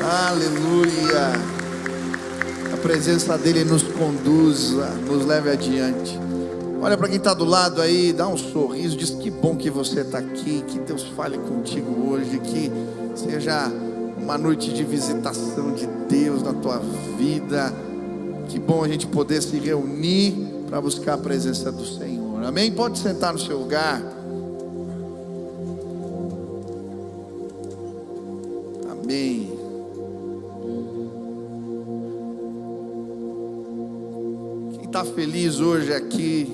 Aleluia. A presença dele nos conduza, nos leve adiante. Olha para quem está do lado aí, dá um sorriso, diz que bom que você está aqui, que Deus fale contigo hoje, que seja uma noite de visitação de Deus na tua vida. Que bom a gente poder se reunir para buscar a presença do Senhor. Amém? Pode sentar no seu lugar. Amém. Quem está feliz hoje aqui,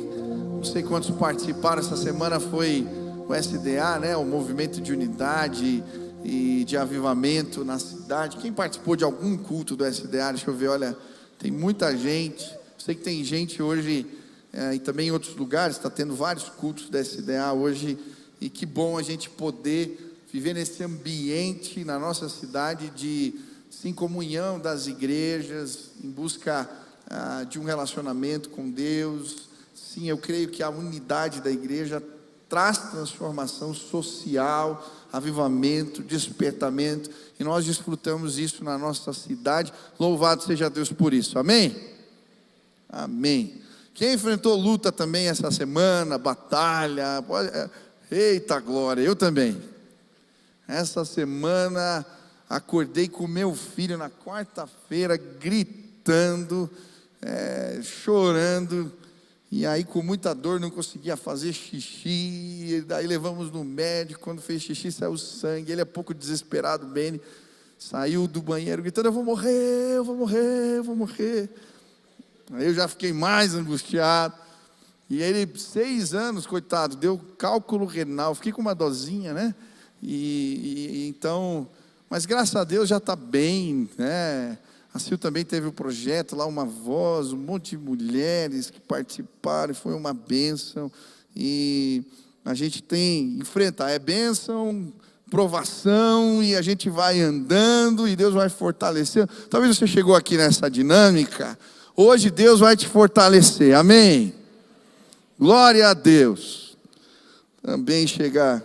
não sei quantos participaram essa semana, foi o SDA, né? O movimento de unidade e de avivamento na cidade. Quem participou de algum culto do SDA? Deixa eu ver, olha, tem muita gente. Sei que tem gente hoje e também em outros lugares, está tendo vários cultos do SDA hoje, e que bom a gente poder viver nesse ambiente na nossa cidade de sim, comunhão das igrejas, em busca de um relacionamento com Deus. Sim, eu creio que a unidade da igreja traz transformação social, avivamento, despertamento, e nós desfrutamos isso na nossa cidade. Louvado seja Deus por isso, amém? Amém. Quem enfrentou luta também essa semana, batalha, eita glória, eu também. Essa semana acordei com meu filho na quarta-feira, gritando, chorando, e aí com muita dor não conseguia fazer xixi, e daí levamos no médico. Quando fez xixi saiu sangue, ele é pouco desesperado, Beni, saiu do banheiro gritando: eu vou morrer, eu vou morrer, eu vou morrer. Aí eu já fiquei mais angustiado, e ele, 6 anos, coitado, deu cálculo renal, fiquei com uma dosinha, né? Então, mas graças a Deus já está bem, né? A Sil também teve o projeto lá, Uma Voz, um monte de mulheres que participaram, e foi uma bênção. E a gente enfrenta, bênção, provação, e a gente vai andando, e Deus vai fortalecendo. Talvez você chegou aqui nessa dinâmica, hoje Deus vai te fortalecer, amém? Glória a Deus. Também chega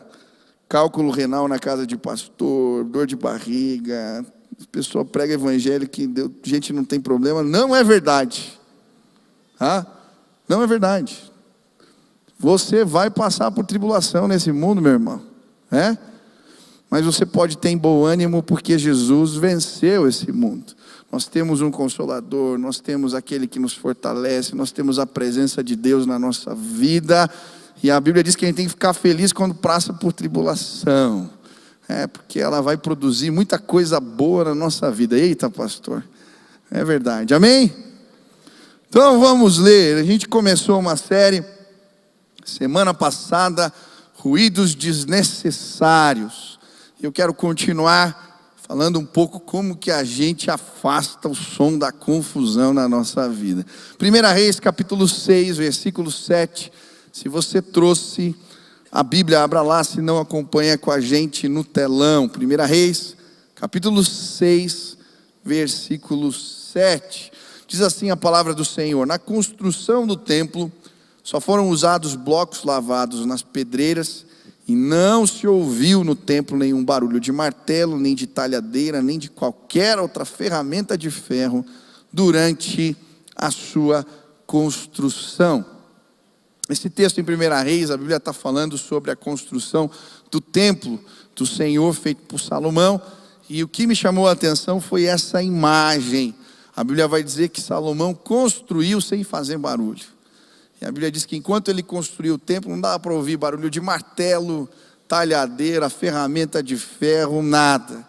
cálculo renal na casa de pastor, dor de barriga. A pessoa prega evangelho que gente não tem problema. Não é verdade. Não é verdade. Você vai passar por tribulação nesse mundo, meu irmão. Mas você pode ter bom ânimo, porque Jesus venceu esse mundo. Nós temos um Consolador, nós temos aquele que nos fortalece, nós temos a presença de Deus na nossa vida. E a Bíblia diz que a gente tem que ficar feliz quando passa por tribulação. Porque ela vai produzir muita coisa boa na nossa vida. Eita, pastor, é verdade, amém? Então vamos ler. A gente começou uma série semana passada, ruídos desnecessários. Eu quero continuar falando um pouco como que a gente afasta o som da confusão na nossa vida. 1 Reis capítulo 6, versículo 7. Se você trouxe a Bíblia, abra lá, se não acompanha com a gente no telão. 1 Reis, capítulo 6, versículo 7. Diz assim a palavra do Senhor: na construção do templo, só foram usados blocos lavados nas pedreiras, e não se ouviu no templo nenhum barulho de martelo, nem de talhadeira, nem de qualquer outra ferramenta de ferro, durante a sua construção. Esse texto em 1 Reis, a Bíblia está falando sobre a construção do templo do Senhor, feito por Salomão. E o que me chamou a atenção foi essa imagem. A Bíblia vai dizer que Salomão construiu sem fazer barulho. E a Bíblia diz que enquanto ele construiu o templo, não dava para ouvir barulho de martelo, talhadeira, ferramenta de ferro, nada.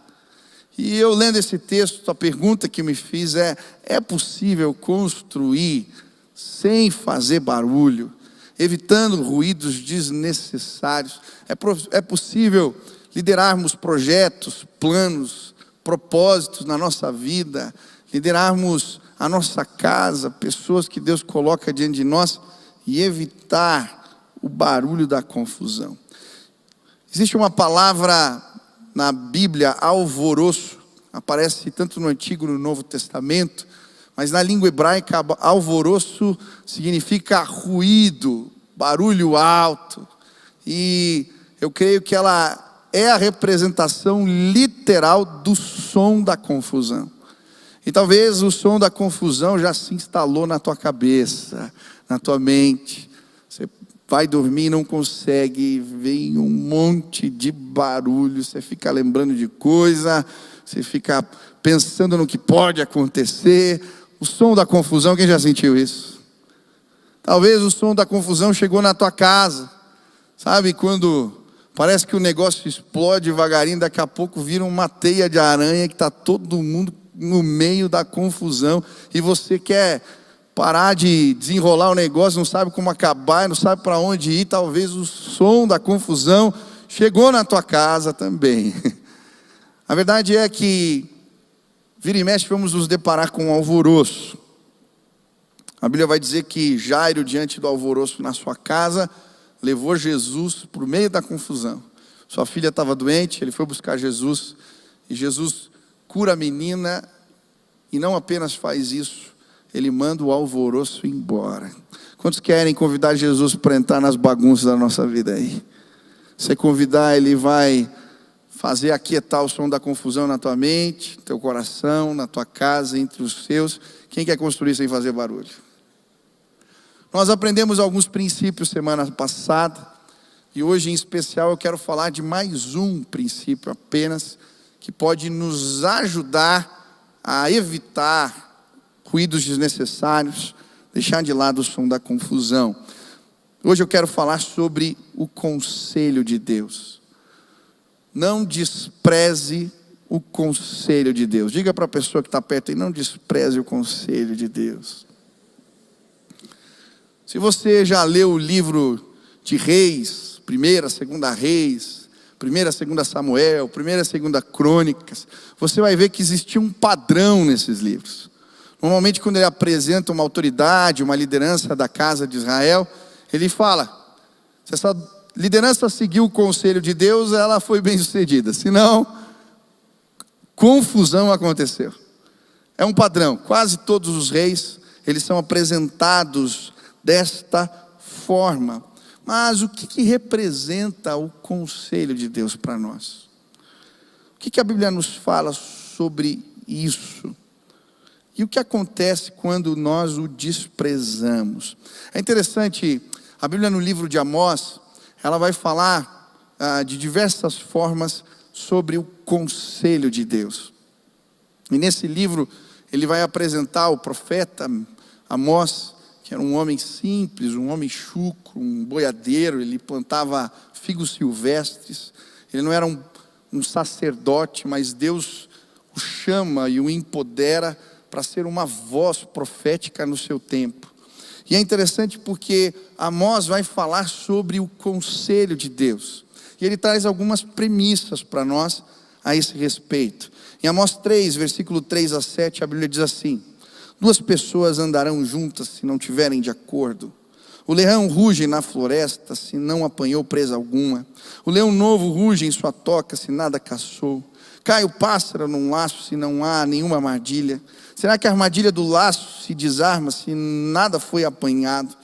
E eu lendo esse texto, a pergunta que me fiz é possível construir sem fazer barulho, evitando ruídos desnecessários? É possível liderarmos projetos, planos, propósitos na nossa vida, liderarmos a nossa casa, pessoas que Deus coloca diante de nós, e evitar o barulho da confusão? Existe uma palavra na Bíblia, alvoroço, aparece tanto no Antigo e no Novo Testamento, mas na língua hebraica, alvoroço significa ruído, barulho alto. E eu creio que ela é a representação literal do som da confusão. E talvez o som da confusão já se instalou na tua cabeça, na tua mente. Você vai dormir e não consegue, vem um monte de barulho, você fica lembrando de coisa, você fica pensando no que pode acontecer. O som da confusão, quem já sentiu isso? Talvez o som da confusão chegou na tua casa. Sabe, quando parece que o negócio explode devagarinho, daqui a pouco vira uma teia de aranha que está todo mundo no meio da confusão, e você quer parar de desenrolar o negócio, não sabe como acabar, não sabe para onde ir. Talvez o som da confusão chegou na tua casa também. A verdade é que vira e mexe vamos nos deparar com um alvoroço. A Bíblia vai dizer que Jairo, diante do alvoroço na sua casa, levou Jesus por meio da confusão. Sua filha estava doente, ele foi buscar Jesus, e Jesus cura a menina, e não apenas faz isso, ele manda o alvoroço embora. Quantos querem convidar Jesus para entrar nas bagunças da nossa vida aí? Você convidar, ele vai fazer aquietar o som da confusão na tua mente, teu coração, na tua casa, entre os seus. Quem quer construir sem fazer barulho? Nós aprendemos alguns princípios semana passada, e hoje em especial eu quero falar de mais um princípio apenas, que pode nos ajudar a evitar ruídos desnecessários, deixar de lado o som da confusão. Hoje eu quero falar sobre o conselho de Deus. Não despreze o conselho de Deus. Diga para a pessoa que está perto aí, não despreze o conselho de Deus. Se você já leu o livro de Reis, 1ª, 2ª Reis, 1ª, 2ª Samuel, 1ª, 2ª Crônicas, você vai ver que existia um padrão nesses livros. Normalmente quando ele apresenta uma autoridade, uma liderança da casa de Israel, ele fala, se essa liderança seguiu o conselho de Deus, ela foi bem sucedida, senão, confusão aconteceu. É um padrão, quase todos os reis, eles são apresentados desta forma. Mas o que representa o conselho de Deus para nós? O que a Bíblia nos fala sobre isso? E o que acontece quando nós o desprezamos? É interessante, a Bíblia no livro de Amós, ela vai falar de diversas formas sobre o conselho de Deus. E nesse livro, ele vai apresentar o profeta Amós, que era um homem simples, um homem chucro, um boiadeiro, ele plantava figos silvestres, ele não era um sacerdote, mas Deus o chama e o empodera para ser uma voz profética no seu tempo. E é interessante porque Amós vai falar sobre o conselho de Deus, e ele traz algumas premissas para nós a esse respeito. Em Amós 3, versículo 3 a 7, a Bíblia diz assim: 2 pessoas andarão juntas se não tiverem de acordo. O leão ruge na floresta se não apanhou presa alguma. O leão novo ruge em sua toca se nada caçou. Cai o pássaro num laço se não há nenhuma armadilha. Será que a armadilha do laço se desarma se nada foi apanhado?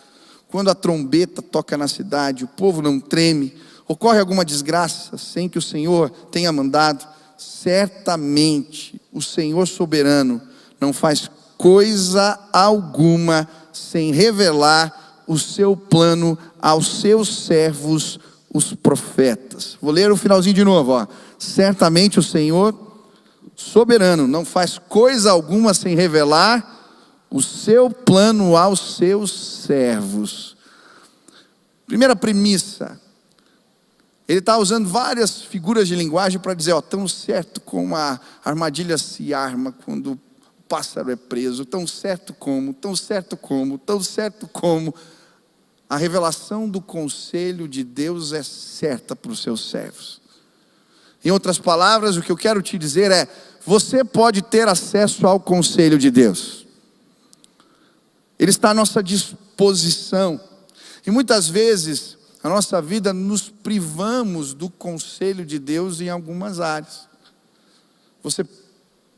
Quando a trombeta toca na cidade, o povo não treme. Ocorre alguma desgraça sem que o Senhor tenha mandado? Certamente o Senhor soberano não faz coisa alguma sem revelar o seu plano aos seus servos, os profetas. Vou ler o finalzinho de novo, ó. Certamente o Senhor soberano não faz coisa alguma sem revelar o seu plano aos seus servos. Primeira premissa, ele está usando várias figuras de linguagem para dizer, ó, tão certo como a armadilha se arma quando o pássaro é preso, tão certo como a revelação do conselho de Deus é certa para os seus servos. Em outras palavras, o que eu quero te dizer é, você pode ter acesso ao conselho de Deus. Ele está à nossa disposição. E muitas vezes, na nossa vida, nos privamos do conselho de Deus em algumas áreas. Você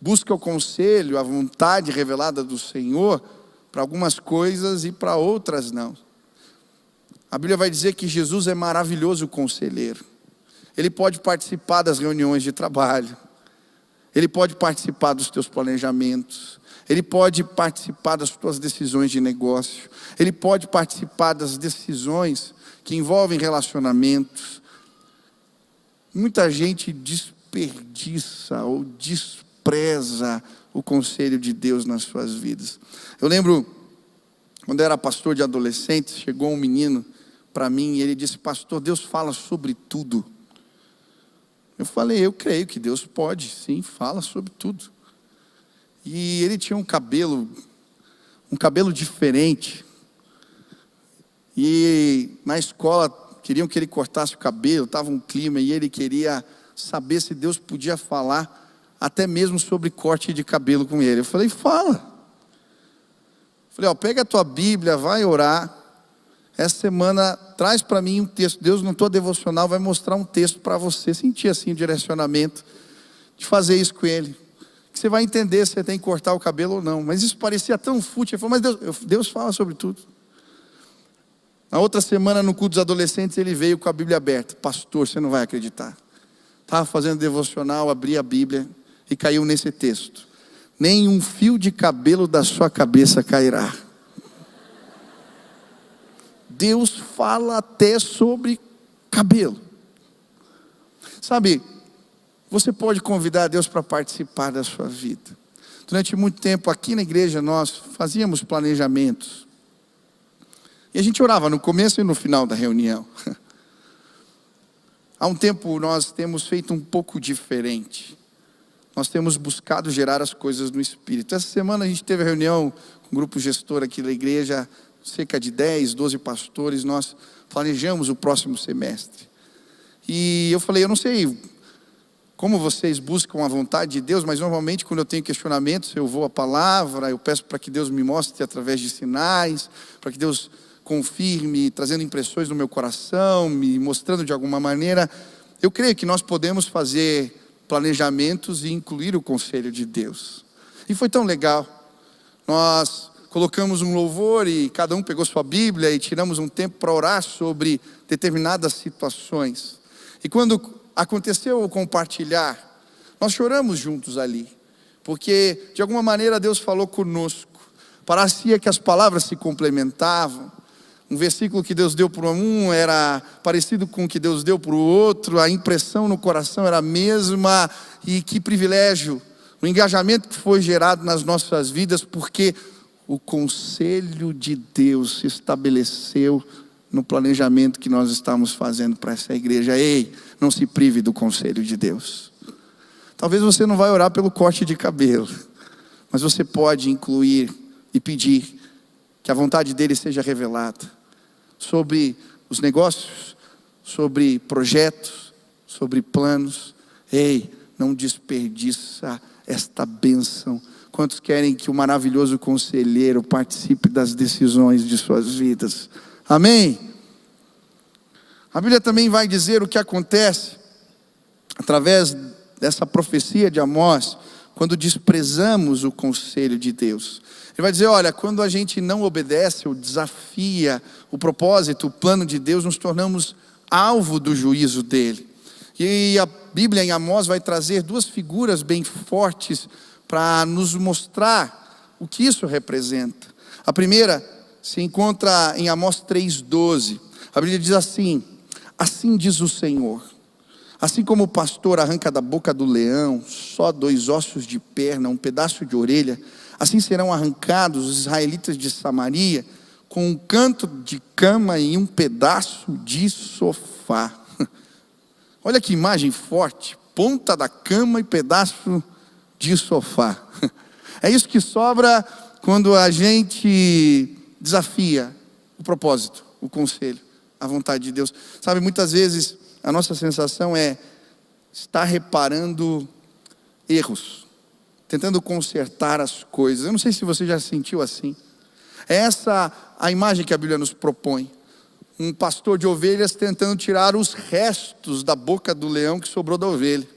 busca o conselho, a vontade revelada do Senhor para algumas coisas e para outras não. A Bíblia vai dizer que Jesus é maravilhoso conselheiro. Ele pode participar das reuniões de trabalho. Ele pode participar dos teus planejamentos. Ele pode participar das tuas decisões de negócio. Ele pode participar das decisões que envolvem relacionamentos. Muita gente desperdiça ou despreza o conselho de Deus nas suas vidas. Eu lembro, quando eu era pastor de adolescentes, chegou um menino para mim e ele disse: pastor, Deus fala sobre tudo. Eu falei: eu creio que Deus pode, sim, fala sobre tudo. E ele tinha um cabelo diferente. E na escola queriam que ele cortasse o cabelo, estava um clima, e ele queria saber se Deus podia falar até mesmo sobre corte de cabelo com ele. Eu falei: fala. Falei: pega a tua Bíblia, vai orar. Essa semana traz para mim um texto. Deus, no teu devocional, vai mostrar um texto para você. Sentir assim o direcionamento de fazer isso com ele. Que você vai entender se você tem que cortar o cabelo ou não. Mas isso parecia tão fútil. Ele falou: mas Deus fala sobre tudo. Na outra semana, no culto dos adolescentes, ele veio com a Bíblia aberta. Pastor, você não vai acreditar. Estava fazendo devocional, abri a Bíblia e caiu nesse texto: nem um fio de cabelo da sua cabeça cairá. Deus fala até sobre cabelo. Sabe, você pode convidar Deus para participar da sua vida. Durante muito tempo aqui na igreja nós fazíamos planejamentos. E a gente orava no começo e no final da reunião. Há um tempo nós temos feito um pouco diferente. Nós temos buscado gerar as coisas no Espírito. Essa semana a gente teve a reunião com o grupo gestor aqui da igreja, cerca de 10, 12 pastores. Nós planejamos o próximo semestre. E eu falei: eu não sei como vocês buscam a vontade de Deus, mas normalmente quando eu tenho questionamentos, eu vou à palavra, eu peço para que Deus me mostre através de sinais, para que Deus confirme, trazendo impressões no meu coração, me mostrando de alguma maneira. Eu creio que nós podemos fazer planejamentos e incluir o conselho de Deus. E foi tão legal. Nós colocamos um louvor e cada um pegou sua Bíblia e tiramos um tempo para orar sobre determinadas situações. E quando aconteceu o compartilhar, nós choramos juntos ali, porque de alguma maneira Deus falou conosco. Parecia que as palavras se complementavam. Um versículo que Deus deu para um era parecido com o que Deus deu para o outro. A impressão no coração era a mesma. E que privilégio, o engajamento que foi gerado nas nossas vidas, porque o conselho de Deus se estabeleceu no planejamento que nós estamos fazendo para essa igreja. Ei, não se prive do conselho de Deus. Talvez você não vai orar pelo corte de cabelo, mas você pode incluir e pedir que a vontade dele seja revelada sobre os negócios, sobre projetos, sobre planos. Ei, não desperdiça esta bênção. Quantos querem que o maravilhoso conselheiro participe das decisões de suas vidas? Amém? A Bíblia também vai dizer o que acontece através dessa profecia de Amós, quando desprezamos o conselho de Deus. Ele vai dizer: olha, quando a gente não obedece ou desafia o propósito, o plano de Deus, nos tornamos alvo do juízo dele. E a Bíblia em Amós vai trazer duas figuras bem fortes para nos mostrar o que isso representa. A primeira se encontra em Amós 3,12. A Bíblia diz assim: assim diz o Senhor, assim como o pastor arranca da boca do leão só 2 ossos de perna, um pedaço de orelha, assim serão arrancados os israelitas de Samaria, com um canto de cama e um pedaço de sofá. Olha que imagem forte: ponta da cama e pedaço de sofá. É isso que sobra quando a gente desafia o propósito, o conselho, a vontade de Deus. Sabe, muitas vezes a nossa sensação é estar reparando erros, tentando consertar as coisas. Eu não sei se você já se sentiu assim. É essa a imagem que a Bíblia nos propõe. Um pastor de ovelhas tentando tirar os restos da boca do leão que sobrou da ovelha.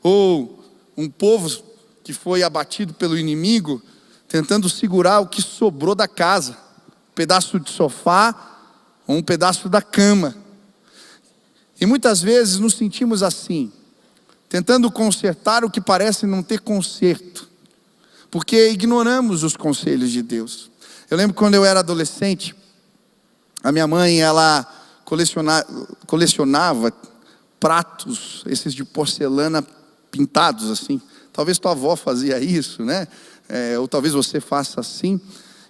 Ou um povo que foi abatido pelo inimigo, tentando segurar o que sobrou da casa. Um pedaço de sofá ou um pedaço da cama. E muitas vezes nos sentimos assim, tentando consertar o que parece não ter conserto, porque ignoramos os conselhos de Deus. Eu lembro quando eu era adolescente, a minha mãe, ela colecionava pratos, esses de porcelana pintados assim. Talvez tua avó fazia isso, né? Ou talvez você faça assim.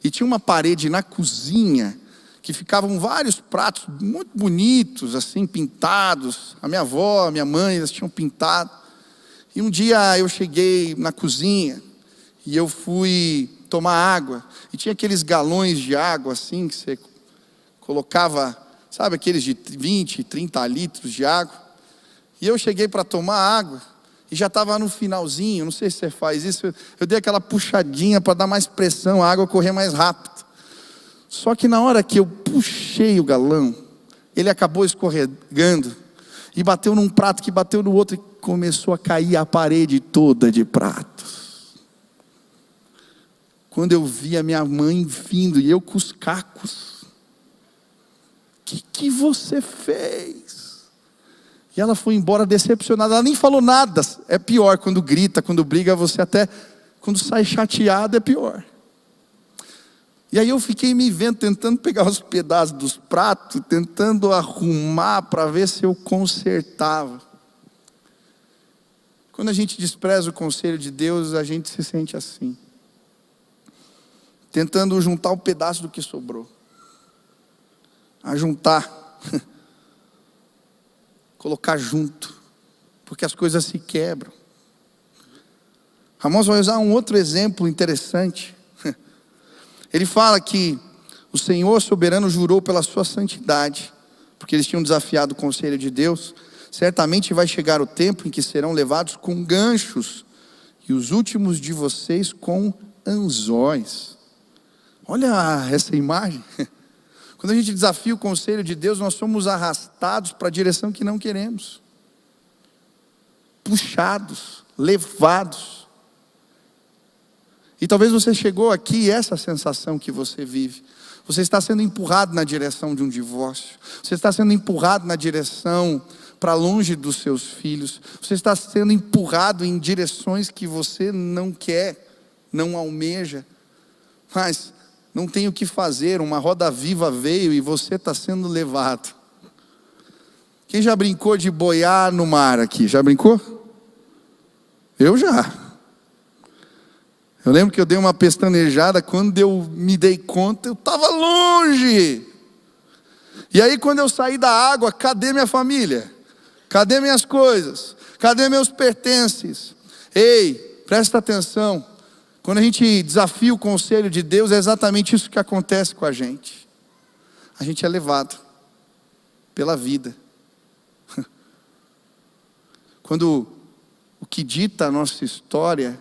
E tinha uma parede na cozinha que ficavam vários pratos muito bonitos, assim, pintados. A minha avó, a minha mãe, elas tinham pintado. E um dia eu cheguei na cozinha e eu fui tomar água. E tinha aqueles galões de água, assim, que você colocava, sabe, aqueles de 20, 30 litros de água. E eu cheguei para tomar água e já estava no finalzinho. Não sei se você faz isso. Eu dei aquela puxadinha para dar mais pressão, a água correr mais rápido. Só que na hora que eu puxei o galão, ele acabou escorregando e bateu num prato, que bateu no outro, e começou a cair a parede toda de pratos. Quando eu vi a minha mãe vindo e eu com os cacos, o que você fez? E ela foi embora decepcionada. Ela nem falou nada. É pior quando grita, quando briga, você até, quando sai chateado, é pior. E aí eu fiquei me vendo, tentando pegar os pedaços dos pratos, tentando arrumar para ver se eu consertava. Quando a gente despreza o conselho de Deus, a gente se sente assim, tentando juntar um pedaço do que sobrou, ajuntar, colocar junto, porque as coisas se quebram. Amós vai usar um outro exemplo interessante. Ele fala que o Senhor soberano jurou pela sua santidade, porque eles tinham desafiado o conselho de Deus. Certamente vai chegar o tempo em que serão levados com ganchos, e os últimos de vocês com anzóis. Olha essa imagem. Quando a gente desafia o conselho de Deus, nós somos arrastados para a direção que não queremos, puxados, levados. E talvez você chegou aqui e essa sensação que você vive. Você está sendo empurrado na direção de um divórcio. Você está sendo empurrado na direção para longe dos seus filhos. Você está sendo empurrado em direções que você não quer, não almeja. Mas não tem o que fazer, uma roda viva veio e você está sendo levado. Quem já brincou de boiar no mar aqui? Já brincou? Eu já. Eu lembro que eu dei uma pestanejada, quando eu me dei conta, eu estava longe. E aí quando eu saí da água, cadê minha família? Cadê minhas coisas? Cadê meus pertences? Ei, presta atenção. Quando a gente desafia o conselho de Deus, é exatamente isso que acontece com a gente. A gente é levado pela vida. Quando o que dita a nossa história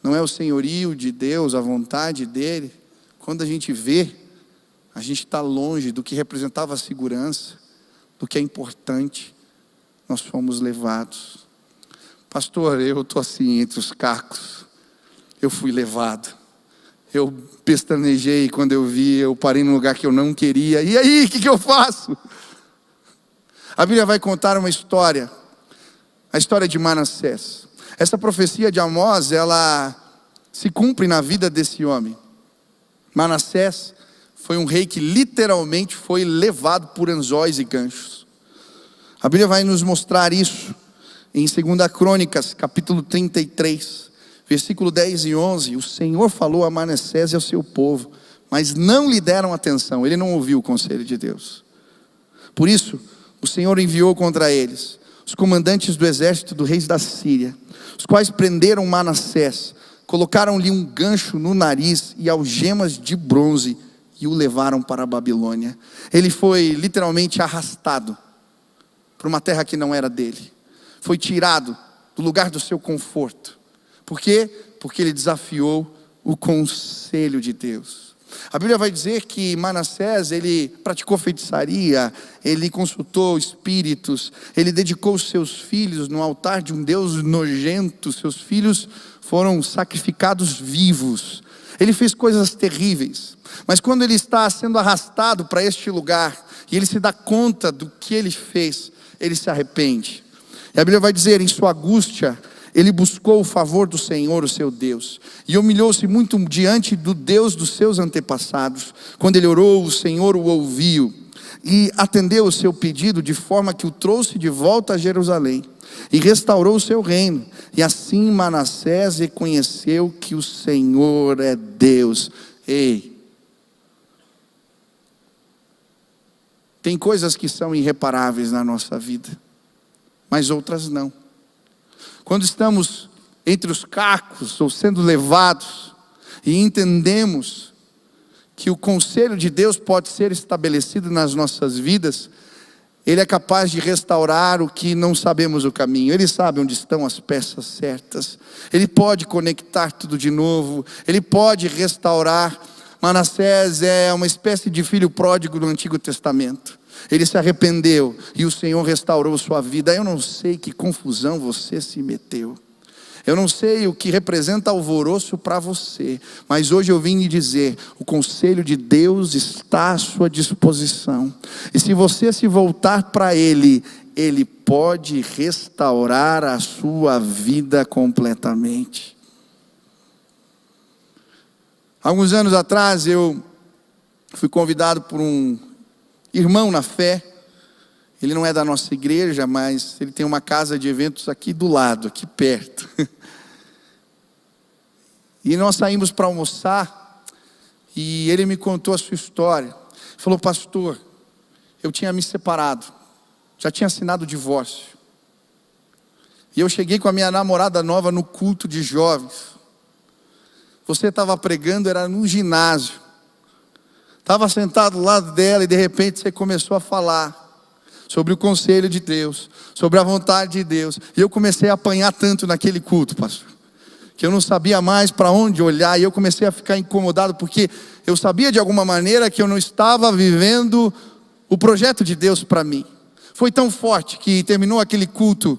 não é o senhorio de Deus, a vontade dEle, quando a gente vê, a gente está longe do que representava a segurança, do que é importante, nós fomos levados. Pastor, eu estou assim entre os cacos, eu fui levado, eu pestanejei quando eu vi, eu parei num lugar que eu não queria, e aí, o que eu faço? A Bíblia vai contar uma história, a história de Manassés. Essa profecia de Amós, ela se cumpre na vida desse homem. Manassés foi um rei que literalmente foi levado por anzóis e ganchos. A Bíblia vai nos mostrar isso em 2 Crônicas, capítulo 33, versículo 10 e 11. O Senhor falou a Manassés e ao seu povo, mas não lhe deram atenção. Ele não ouviu o conselho de Deus. Por isso, o Senhor enviou contra eles os comandantes do exército do rei da Síria, os quais prenderam Manassés, colocaram-lhe um gancho no nariz e algemas de bronze e o levaram para a Babilônia. Ele foi literalmente arrastado para uma terra que não era dele. Foi tirado do lugar do seu conforto. Por quê? Porque ele desafiou o conselho de Deus. A Bíblia vai dizer que Manassés, ele praticou feitiçaria, ele consultou espíritos, ele dedicou os seus filhos no altar de um Deus nojento, seus filhos foram sacrificados vivos. Ele fez coisas terríveis, mas quando ele está sendo arrastado para este lugar, e ele se dá conta do que ele fez, ele se arrepende. E a Bíblia vai dizer, em sua angústia, ele buscou o favor do Senhor, o seu Deus, e humilhou-se muito diante do Deus dos seus antepassados. Quando ele orou, o Senhor o ouviu e atendeu o seu pedido, de forma que o trouxe de volta a Jerusalém e restaurou o seu reino. E assim Manassés reconheceu que o Senhor é Deus. Ei, tem coisas que são irreparáveis na nossa vida, mas outras não. Quando estamos entre os cacos ou sendo levados e entendemos que o conselho de Deus pode ser estabelecido nas nossas vidas, Ele é capaz de restaurar o que não sabemos o caminho. Ele sabe onde estão as peças certas. Ele pode conectar tudo de novo. Ele pode restaurar. Manassés é uma espécie de filho pródigo do Antigo Testamento. Ele se arrependeu e o Senhor restaurou sua vida. Eu não sei que confusão você se meteu. Eu não sei o que representa alvoroço para você, mas hoje eu vim lhe dizer, o conselho de Deus está à sua disposição. E se você se voltar para Ele, Ele pode restaurar a sua vida completamente. Alguns anos atrás eu fui convidado por um irmão na fé. Ele não é da nossa igreja, mas ele tem uma casa de eventos aqui do lado, aqui perto. E nós saímos para almoçar, e ele me contou a sua história. Ele falou, pastor, eu tinha me separado, já tinha assinado o divórcio. E eu cheguei com a minha namorada nova no culto de jovens. Você estava pregando, era num ginásio. Estava sentado do lado dela e de repente você começou a falar sobre o conselho de Deus, sobre a vontade de Deus. E eu comecei a apanhar tanto naquele culto, pastor, que eu não sabia mais para onde olhar. E eu comecei a ficar incomodado, porque eu sabia de alguma maneira que eu não estava vivendo o projeto de Deus para mim. Foi tão forte que terminou aquele culto,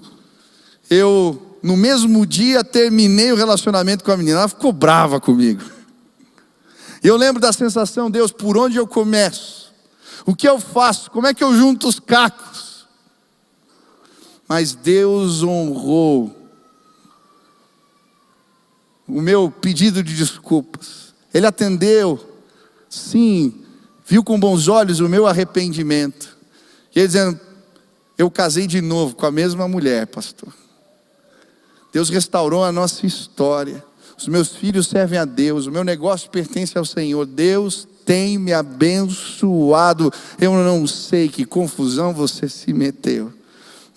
eu no mesmo dia terminei o relacionamento com a menina. Ela ficou brava comigo. Eu lembro da sensação, Deus, por onde eu começo? O que eu faço? Como é que eu junto os cacos? Mas Deus honrou o meu pedido de desculpas. Ele atendeu, sim, viu com bons olhos o meu arrependimento. E ele dizendo, eu casei de novo com a mesma mulher, pastor. Deus restaurou a nossa história. Os meus filhos servem a Deus, o meu negócio pertence ao Senhor. Deus tem me abençoado. Eu não sei que confusão você se meteu,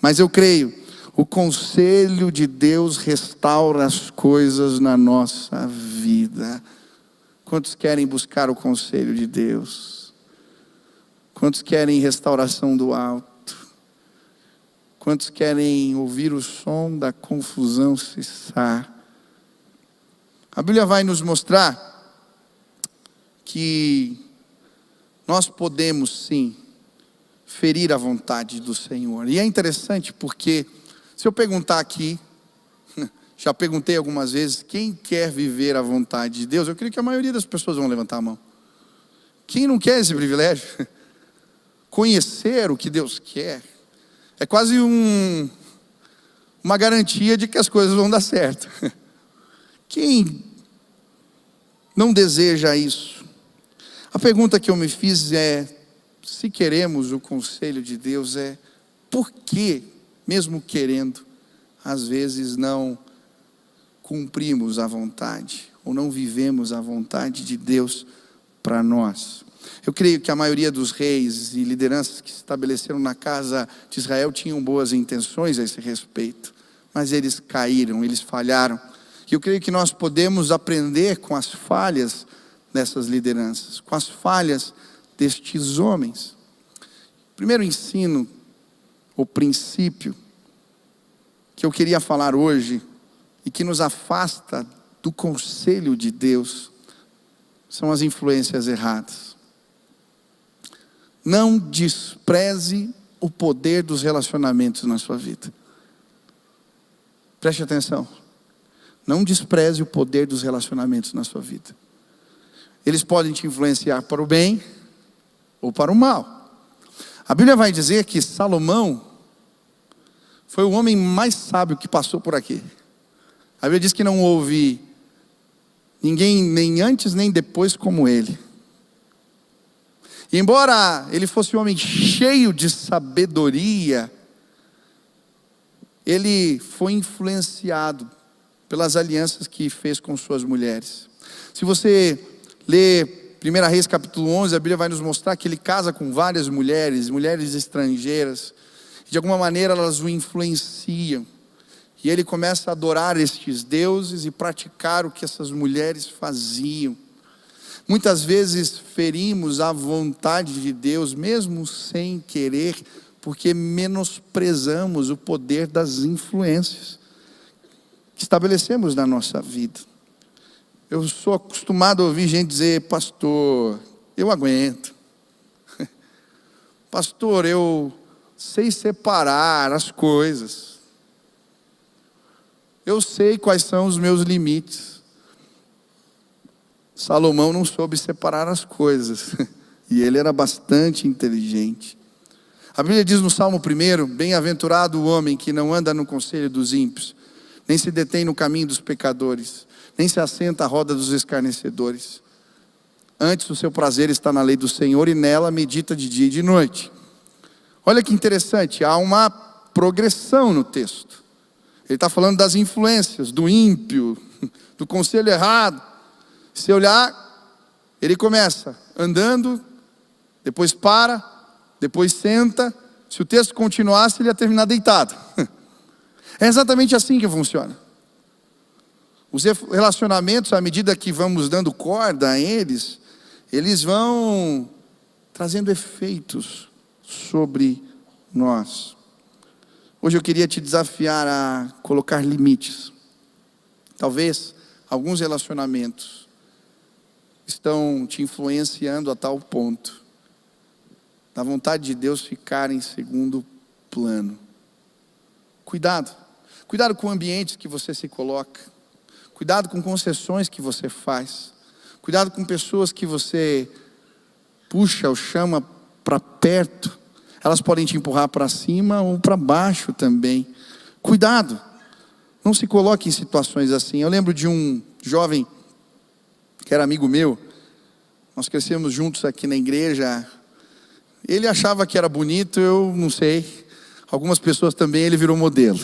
mas eu creio, o conselho de Deus restaura as coisas na nossa vida. Quantos querem buscar o conselho de Deus? Quantos querem restauração do alto? Quantos querem ouvir o som da confusão cessar? A Bíblia vai nos mostrar que nós podemos sim ferir a vontade do Senhor. E é interessante porque, se eu perguntar aqui, já perguntei algumas vezes, quem quer viver a vontade de Deus? Eu creio que a maioria das pessoas vão levantar a mão. Quem não quer esse privilégio? Conhecer o que Deus quer é quase uma garantia de que as coisas vão dar certo. Quem não deseja isso? A pergunta que eu me fiz é, se queremos o conselho de Deus, por que, mesmo querendo, às vezes não cumprimos a vontade, ou não vivemos a vontade de Deus para nós? Eu creio que a maioria dos reis e lideranças que se estabeleceram na casa de Israel tinham boas intenções a esse respeito, mas eles caíram, eles falharam. E eu creio que nós podemos aprender com as falhas dessas lideranças, com as falhas destes homens. Primeiro ensino, o princípio, que eu queria falar hoje, e que nos afasta do conselho de Deus, são as influências erradas. Não despreze o poder dos relacionamentos na sua vida. Preste atenção. Não despreze o poder dos relacionamentos na sua vida. Eles podem te influenciar para o bem ou para o mal. A Bíblia vai dizer que Salomão foi o homem mais sábio que passou por aqui. A Bíblia diz que não houve ninguém nem antes nem depois como ele. E embora ele fosse um homem cheio de sabedoria, ele foi influenciado pelas alianças que fez com suas mulheres. Se você ler 1 Reis capítulo 11, a Bíblia vai nos mostrar que ele casa com várias mulheres, mulheres estrangeiras. De alguma maneira elas o influenciam. E ele começa a adorar estes deuses e praticar o que essas mulheres faziam. Muitas vezes ferimos a vontade de Deus, mesmo sem querer, porque menosprezamos o poder das influências que estabelecemos na nossa vida. Eu sou acostumado a ouvir gente dizer: pastor, eu aguento. Pastor, eu sei separar as coisas. Eu sei quais são os meus limites. Salomão não soube separar as coisas. E ele era bastante inteligente. A Bíblia diz no Salmo 1: bem-aventurado o homem que não anda no conselho dos ímpios, nem se detém no caminho dos pecadores, nem se assenta à roda dos escarnecedores. Antes o seu prazer está na lei do Senhor, e nela medita de dia e de noite. Olha que interessante, há uma progressão no texto. Ele está falando das influências, do ímpio, do conselho errado. Se olhar, ele começa andando, depois para, depois senta. Se o texto continuasse, ele ia terminar deitado. É exatamente assim que funciona. Os relacionamentos, à medida que vamos dando corda a eles, eles vão trazendo efeitos sobre nós. Hoje eu queria te desafiar a colocar limites. Talvez alguns relacionamentos estão te influenciando a tal ponto da vontade de Deus ficar em segundo plano. Cuidado com ambientes que você se coloca. Cuidado com concessões que você faz. Cuidado com pessoas que você puxa ou chama para perto. Elas podem te empurrar para cima ou para baixo também. Cuidado. Não se coloque em situações assim. Eu lembro de um jovem que era amigo meu. Nós crescemos juntos aqui na igreja. Ele achava que era bonito, eu não sei. Algumas pessoas também, ele virou modelo.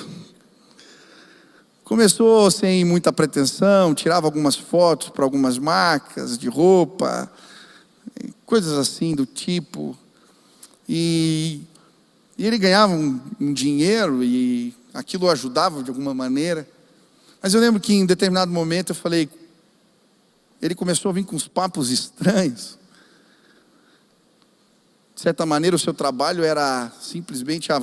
Começou sem muita pretensão, tirava algumas fotos para algumas marcas de roupa, coisas assim do tipo. E ele ganhava um dinheiro e aquilo ajudava de alguma maneira. Mas eu lembro que em determinado momento eu falei, ele começou a vir com uns papos estranhos. De certa maneira o seu trabalho era simplesmente a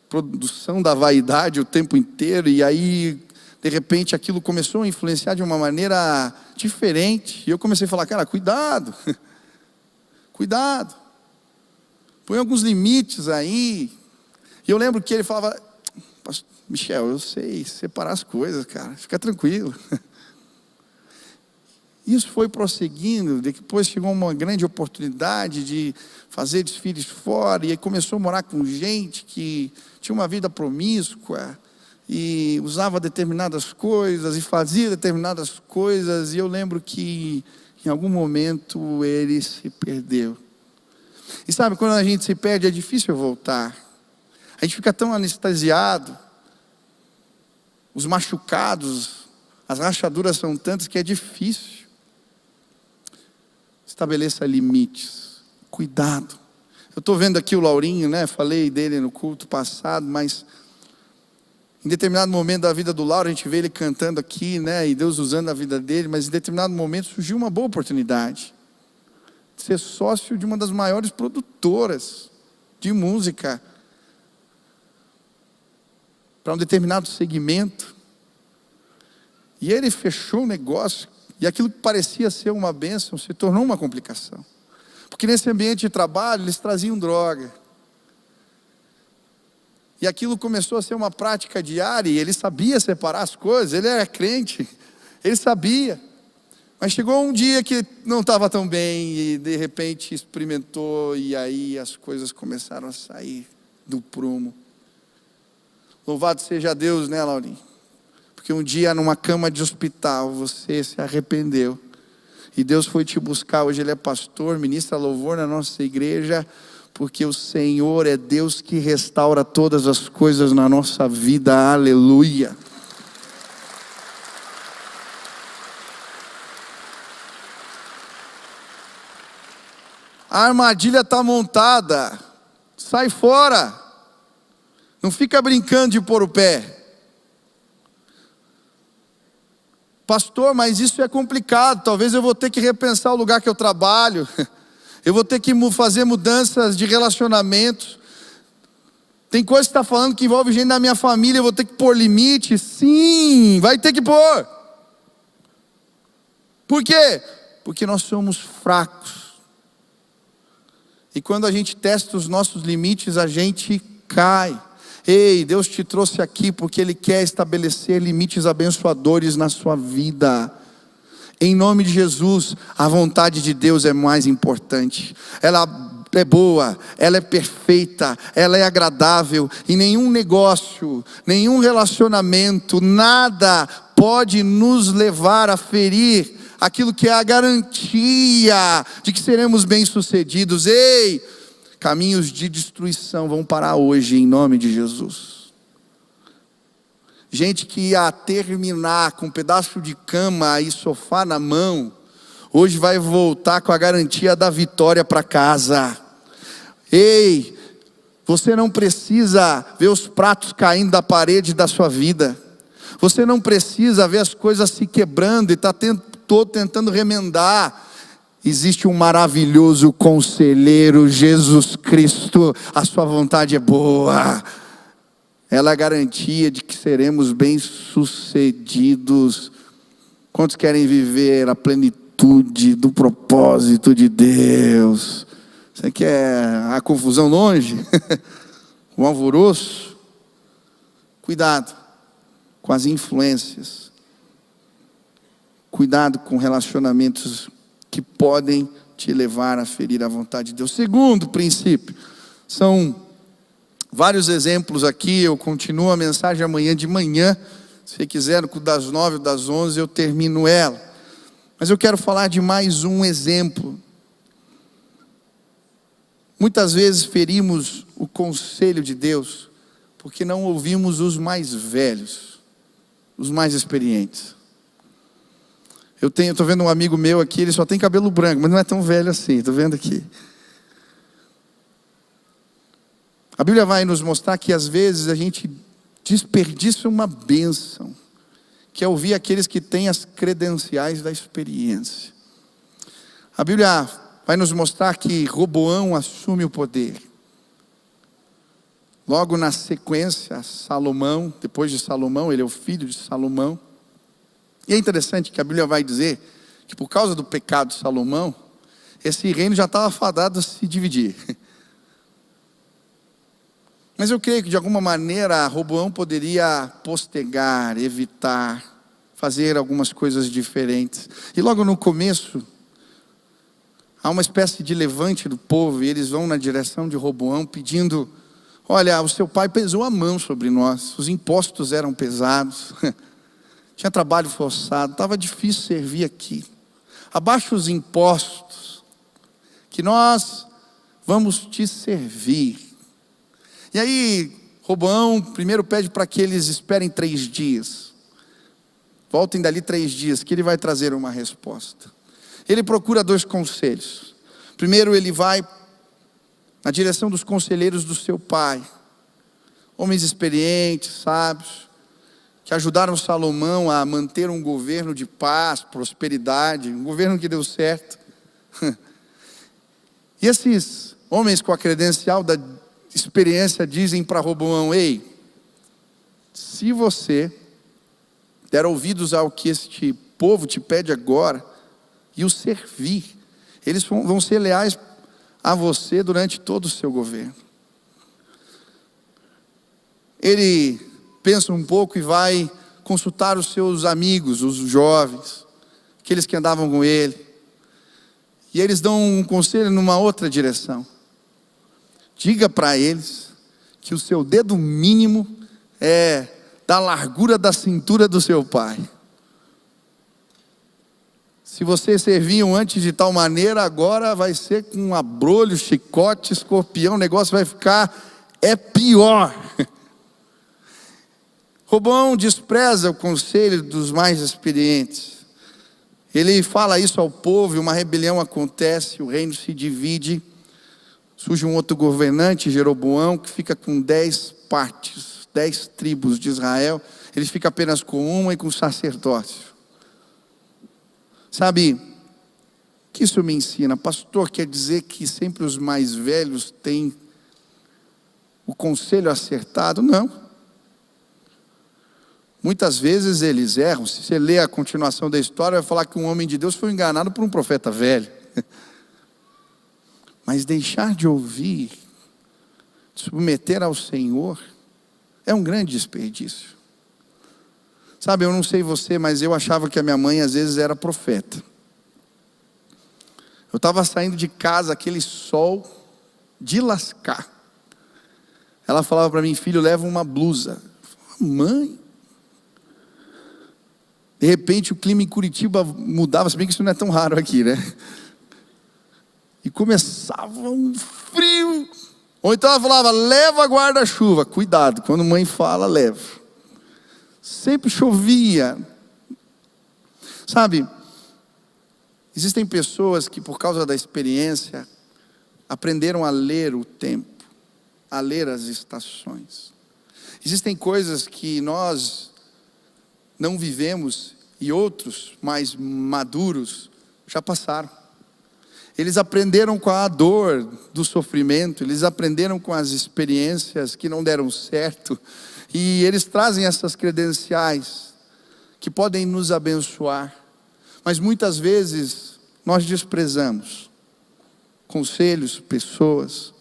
produção da vaidade o tempo inteiro, e aí de repente aquilo começou a influenciar de uma maneira diferente, e eu comecei a falar, cara, cuidado, põe alguns limites aí. E eu lembro que ele falava, Michel, eu sei separar as coisas, cara, fica tranquilo. Isso foi prosseguindo, depois chegou uma grande oportunidade de fazer desfiles fora, e aí começou a morar com gente que tinha uma vida promíscua, e usava determinadas coisas, e fazia determinadas coisas, e eu lembro que em algum momento ele se perdeu. E sabe, quando a gente se perde é difícil voltar, a gente fica tão anestesiado, os machucados, as rachaduras são tantas que é difícil. Estabeleça limites, cuidado. Eu estou vendo aqui o Laurinho, né? Falei dele no culto passado, mas em determinado momento da vida do Lauro, a gente vê ele cantando aqui, né? E Deus usando a vida dele, mas em determinado momento surgiu uma boa oportunidade de ser sócio de uma das maiores produtoras de música para um determinado segmento. E ele fechou o negócio. E aquilo que parecia ser uma bênção se tornou uma complicação. Porque nesse ambiente de trabalho eles traziam droga. E aquilo começou a ser uma prática diária, e ele sabia separar as coisas, ele era crente, ele sabia. Mas chegou um dia que não estava tão bem e de repente experimentou e aí as coisas começaram a sair do prumo. Louvado seja Deus, né, Laurinha? Porque um dia numa cama de hospital você se arrependeu e Deus foi te buscar. Hoje ele é pastor, ministra louvor na nossa igreja, porque o Senhor é Deus que restaura todas as coisas na nossa vida. Aleluia. A armadilha está montada, sai fora, não fica brincando de pôr o pé. Pastor, mas isso é complicado, talvez eu vou ter que repensar o lugar que eu trabalho, eu vou ter que fazer mudanças de relacionamentos, tem coisa que está falando que envolve gente da minha família, eu vou ter que pôr limite. Sim, vai ter que pôr. Por quê? Porque nós somos fracos. E quando a gente testa os nossos limites, a gente cai. Ei, Deus te trouxe aqui porque Ele quer estabelecer limites abençoadores na sua vida. Em nome de Jesus, a vontade de Deus é mais importante. Ela é boa, ela é perfeita, ela é agradável. E nenhum negócio, nenhum relacionamento, nada pode nos levar a ferir aquilo que é a garantia de que seremos bem-sucedidos. Ei, caminhos de destruição vão parar hoje em nome de Jesus. Gente que ia terminar com um pedaço de cama e sofá na mão, hoje vai voltar com a garantia da vitória para casa. Ei, você não precisa ver os pratos caindo da parede da sua vida. Você não precisa ver as coisas se quebrando e está tentando remendar. Existe um maravilhoso conselheiro, Jesus Cristo. A sua vontade é boa. Ela é a garantia de que seremos bem-sucedidos. Quantos querem viver a plenitude do propósito de Deus? Você quer a confusão longe? O alvoroço? Cuidado com as influências. Cuidado com relacionamentos que podem te levar a ferir a vontade de Deus. Segundo princípio, são vários exemplos aqui. Eu continuo a mensagem amanhã de manhã. Se quiser, das 9 ou das 11 eu termino ela. Mas eu quero falar de mais um exemplo. Muitas vezes ferimos o conselho de Deus porque não ouvimos os mais velhos, os mais experientes. Estou vendo um amigo meu aqui, ele só tem cabelo branco, mas não é tão velho assim, estou vendo aqui. A Bíblia vai nos mostrar que às vezes a gente desperdiça uma bênção, que é ouvir aqueles que têm as credenciais da experiência. A Bíblia vai nos mostrar que Roboão assume o poder. Logo na sequência, Salomão, depois de Salomão, ele é o filho de Salomão. E é interessante que a Bíblia vai dizer que por causa do pecado de Salomão, esse reino já estava fadado a se dividir. Mas eu creio que de alguma maneira Roboão poderia postergar, evitar, fazer algumas coisas diferentes. E logo no começo, há uma espécie de levante do povo, e eles vão na direção de Roboão pedindo: olha, o seu pai pesou a mão sobre nós, os impostos eram pesados, tinha trabalho forçado, estava difícil servir aqui. Abaixa os impostos, que nós vamos te servir. E aí, Roboão primeiro pede para que eles esperem 3 dias. Voltem dali 3 dias, que ele vai trazer uma resposta. Ele procura 2 conselhos. Primeiro ele vai na direção dos conselheiros do seu pai. Homens experientes, sábios, que ajudaram Salomão a manter um governo de paz, prosperidade, um governo que deu certo. E esses homens com a credencial da experiência dizem para Roboão: ei, se você der ouvidos ao que este povo te pede agora e o servir, eles vão ser leais a você durante todo o seu governo. Ele pensa um pouco e vai consultar os seus amigos, os jovens, aqueles que andavam com ele. E eles dão um conselho numa outra direção. Diga para eles que o seu dedo mínimo é da largura da cintura do seu pai. Se vocês serviam antes de tal maneira, agora vai ser com abrolho, chicote, escorpião, o negócio vai ficar pior. Roboão despreza o conselho dos mais experientes. Ele fala isso ao povo e uma rebelião acontece, o reino se divide. Surge um outro governante, Jeroboão, que fica com 10 partes, 10 tribos de Israel. Ele fica apenas com uma e com o sacerdócio. Sabe, o que isso me ensina? Pastor, quer dizer que sempre os mais velhos têm o conselho acertado? Não. Muitas vezes eles erram. Se você ler a continuação da história, vai falar que um homem de Deus foi enganado por um profeta velho. Mas deixar de ouvir, submeter ao Senhor, é um grande desperdício. Sabe, eu não sei você, mas eu achava que a minha mãe às vezes era profeta. Eu estava saindo de casa, aquele sol de lascar. Ela falava para mim, filho, leva uma blusa. Eu falava, mãe? De repente o clima em Curitiba mudava, se bem que isso não é tão raro aqui, né? E começava um frio. Ou então ela falava, leva guarda-chuva. Cuidado, quando mãe fala, leva. Sempre chovia. Sabe, existem pessoas que por causa da experiência aprenderam a ler o tempo, a ler as estações. Existem coisas que nós não vivemos e outros mais maduros já passaram. Eles aprenderam com a dor do sofrimento, eles aprenderam com as experiências que não deram certo. E eles trazem essas credenciais que podem nos abençoar. Mas muitas vezes nós desprezamos conselhos, pessoas,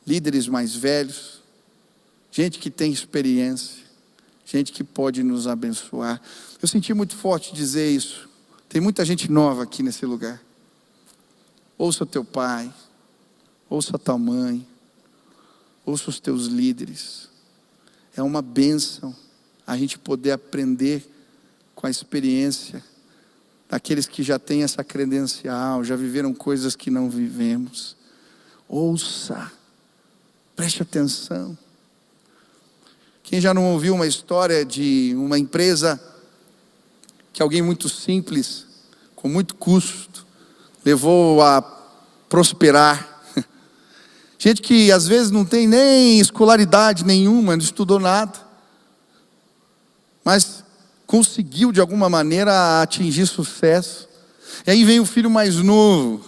líderes mais velhos, gente que tem experiência, gente que pode nos abençoar. Eu senti muito forte dizer isso. Tem muita gente nova aqui nesse lugar. Ouça o teu pai, ouça a tua mãe, ouça os teus líderes. É uma bênção a gente poder aprender com a experiência daqueles que já têm essa credencial, já viveram coisas que não vivemos. Ouça, preste atenção. Quem já não ouviu uma história de uma empresa que alguém muito simples, com muito custo, levou a prosperar? Gente que às vezes não tem nem escolaridade nenhuma, não estudou nada, mas conseguiu de alguma maneira atingir sucesso. E aí vem o filho mais novo,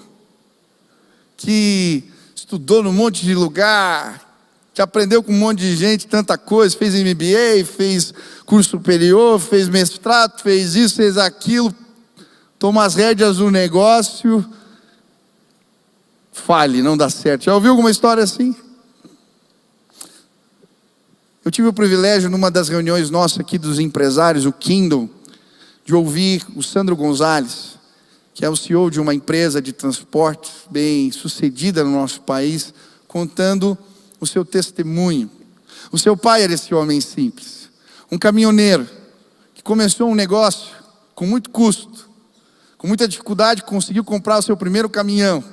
que estudou num monte de lugar, que aprendeu com um monte de gente, tanta coisa, fez MBA, fez curso superior, fez mestrado, fez isso, fez aquilo, toma as rédeas do negócio, fale, não dá certo. Já ouviu alguma história assim? Eu tive o privilégio, numa das reuniões nossas aqui dos empresários, o Kingdom, de ouvir o Sandro Gonzalez, que é o CEO de uma empresa de transporte bem sucedida no nosso país, contando o seu testemunho. O seu pai era esse homem simples, um caminhoneiro, que começou um negócio com muito custo, com muita dificuldade, conseguiu comprar o seu primeiro caminhão.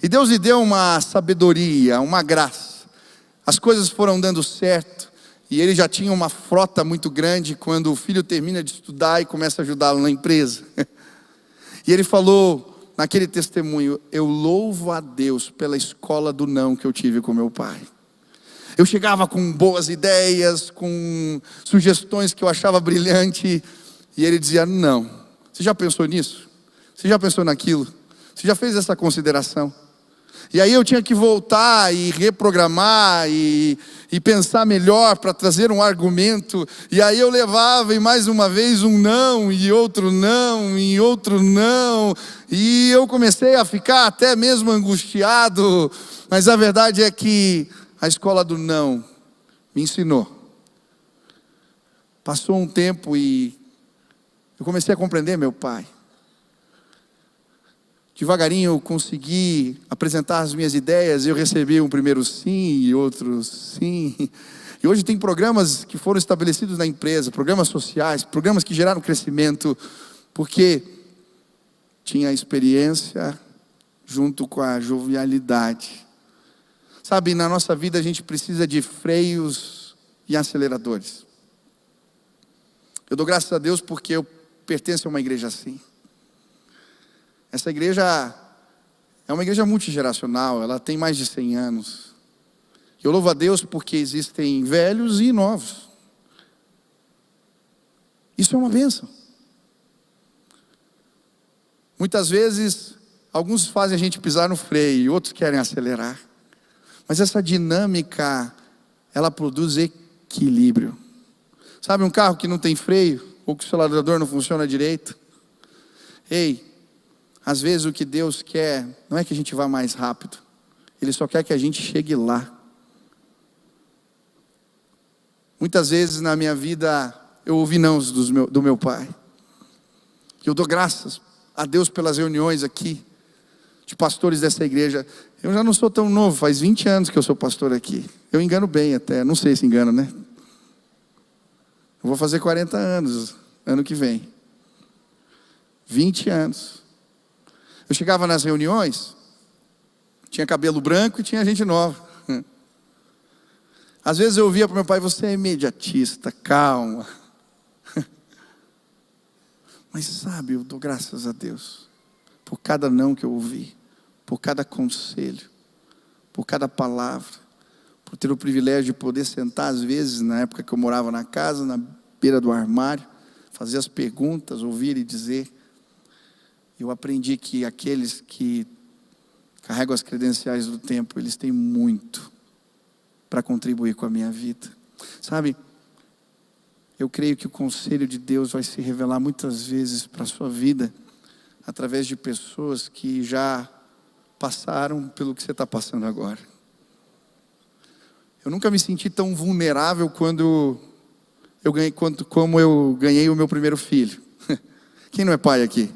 E Deus lhe deu uma sabedoria, uma graça. As coisas foram dando certo. E ele já tinha uma frota muito grande quando o filho termina de estudar e começa a ajudá-lo na empresa. E ele falou naquele testemunho, eu louvo a Deus pela escola do não que eu tive com meu pai. Eu chegava com boas ideias, com sugestões que eu achava brilhante. E ele dizia, não. Você já pensou nisso? Você já pensou naquilo? Você já fez essa consideração? E aí eu tinha que voltar e reprogramar e pensar melhor para trazer um argumento. E aí eu levava e mais uma vez um não, e outro não, e outro não. E eu comecei a ficar até mesmo angustiado. Mas a verdade é que a escola do não me ensinou. Passou um tempo e eu comecei a compreender meu pai. Devagarinho eu consegui apresentar as minhas ideias, eu recebi um primeiro sim e outro sim. E hoje tem programas que foram estabelecidos na empresa, programas sociais, programas que geraram crescimento, porque tinha a experiência junto com a jovialidade. Sabe, na nossa vida a gente precisa de freios e aceleradores. Eu dou graças a Deus porque eu pertenço a uma igreja assim. Essa igreja é uma igreja multigeracional, ela tem mais de 100 anos. Eu louvo a Deus porque existem velhos e novos. Isso é uma bênção. Muitas vezes, alguns fazem a gente pisar no freio e outros querem acelerar. Mas essa dinâmica, ela produz equilíbrio. Sabe um carro que não tem freio, ou que o acelerador não funciona direito? Ei, às vezes o que Deus quer, não é que a gente vá mais rápido. Ele só quer que a gente chegue lá. Muitas vezes na minha vida, eu ouvi nãos do meu pai. Eu dou graças a Deus pelas reuniões aqui, de pastores dessa igreja. Eu já não sou tão novo, faz 20 anos que eu sou pastor aqui. Eu engano bem até, não sei se engano, né? Eu vou fazer 40 anos, ano que vem. 20 anos. Eu chegava nas reuniões, tinha cabelo branco e tinha gente nova. Às vezes eu ouvia para meu pai, você é imediatista, calma. Mas sabe, eu dou graças a Deus por cada não que eu ouvi, por cada conselho, por cada palavra, por ter o privilégio de poder sentar às vezes, na época que eu morava na casa, na beira do armário, fazer as perguntas, ouvir e dizer. Eu aprendi que aqueles que carregam as credenciais do tempo, eles têm muito para contribuir com a minha vida. Sabe, eu creio que o conselho de Deus vai se revelar muitas vezes para a sua vida, através de pessoas que já passaram pelo que você está passando agora. Eu nunca me senti tão vulnerável quando como eu ganhei o meu primeiro filho. Quem não é pai aqui?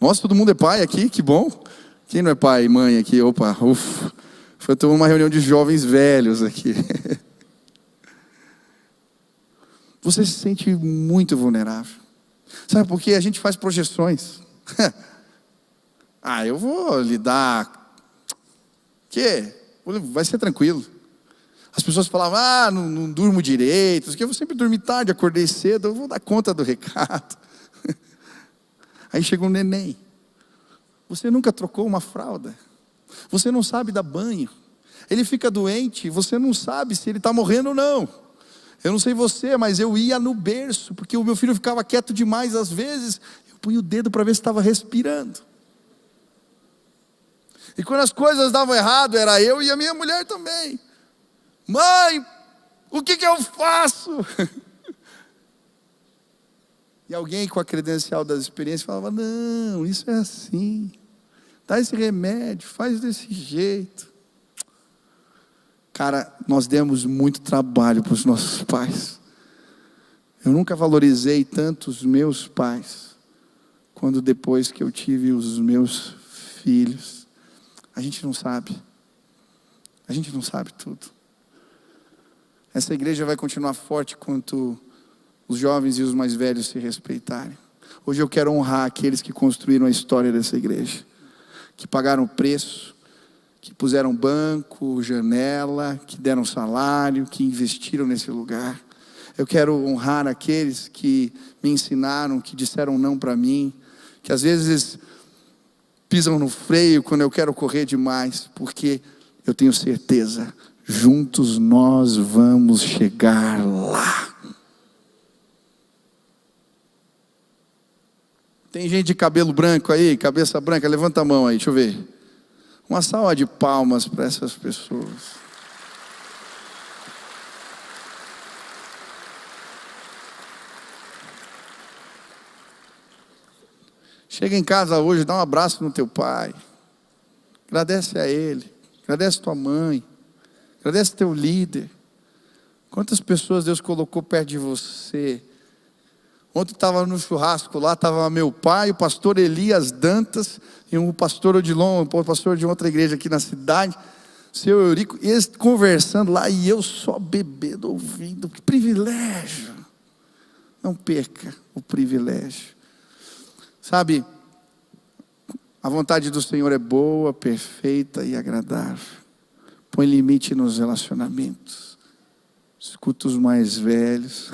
Nossa, todo mundo é pai aqui, que bom. Quem não é pai e mãe aqui? Opa, ufa. Foi uma reunião de jovens velhos aqui. Você se sente muito vulnerável. Sabe por quê? A gente faz projeções. Eu vou lidar. Que? Vai ser tranquilo. As pessoas falavam, não durmo direito, porque eu sempre dormi tarde, acordei cedo, eu vou dar conta do recado. Aí chega um neném. Você nunca trocou uma fralda. Você não sabe dar banho. Ele fica doente, você não sabe se ele está morrendo ou não. Eu não sei você, mas eu ia no berço, porque o meu filho ficava quieto demais às vezes. Eu punha o dedo para ver se estava respirando. E quando as coisas davam errado, era eu e a minha mulher também. Mãe, o que eu faço? E alguém com a credencial das experiências falava, não, isso é assim. Dá esse remédio, faz desse jeito. Cara, nós demos muito trabalho para os nossos pais. Eu nunca valorizei tanto os meus pais, quando depois que eu tive os meus filhos. A gente não sabe. A gente não sabe tudo. Essa igreja vai continuar forte quanto os jovens e os mais velhos se respeitarem. Hoje eu quero honrar aqueles que construíram a história dessa igreja, que pagaram o preço, que puseram banco, janela, que deram salário, que investiram nesse lugar. Eu quero honrar aqueles que me ensinaram, que disseram não para mim, que às vezes pisam no freio quando eu quero correr demais, porque eu tenho certeza, juntos nós vamos chegar lá. Tem gente de cabelo branco aí, cabeça branca, levanta a mão aí, deixa eu ver. Uma salva de palmas para essas pessoas. Chega em casa hoje, dá um abraço no teu pai. Agradece a ele, agradece tua mãe, agradece teu líder. Quantas pessoas Deus colocou perto de você? Ontem estava no churrasco lá, estava meu pai, o pastor Elias Dantas e o pastor Odilon, o pastor de outra igreja aqui na cidade, o seu Eurico, e eles conversando lá e eu só bebendo, ouvindo. Que privilégio! Não perca o privilégio. Sabe, a vontade do Senhor é boa, perfeita e agradável. Põe limite nos relacionamentos. Escuta os mais velhos,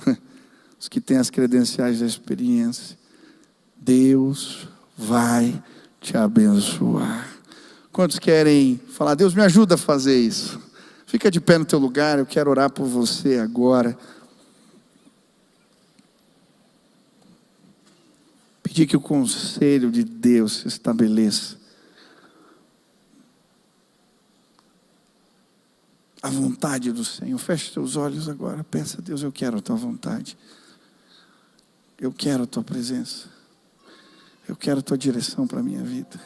os que têm as credenciais da experiência. Deus vai te abençoar. Quantos querem falar, Deus me ajuda a fazer isso? Fica de pé no teu lugar, eu quero orar por você agora. Pedir que o conselho de Deus se estabeleça. A vontade do Senhor. Feche seus olhos agora. Pensa, Deus, eu quero a tua vontade. Eu quero a tua presença. Eu quero a tua direção para a minha vida.